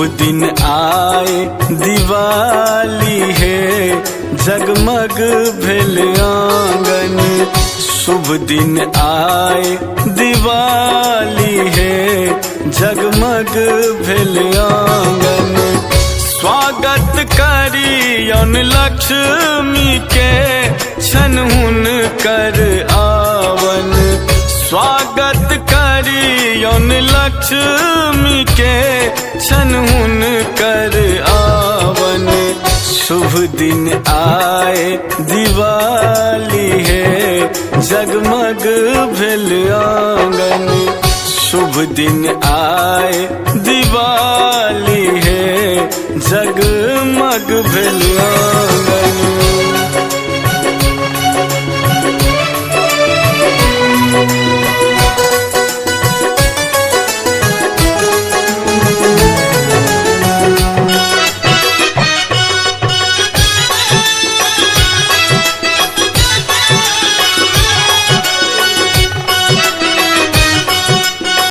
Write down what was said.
दिन आए दिवाली है, जगमग भेल आंगन। शुभ दिन आए दिवाली है, जगमग भेल आंगन। स्वागत करियौन लक्ष्मी के, छन हुनकर आवन। स्वागत करियौन लक्ष्मी के, छन हुनकर आवन। शुभ दिन आए दिवाली है, जगमग भेल आंगन। शुभ दिन आए दिवाली है, जगमग भेल आंगन।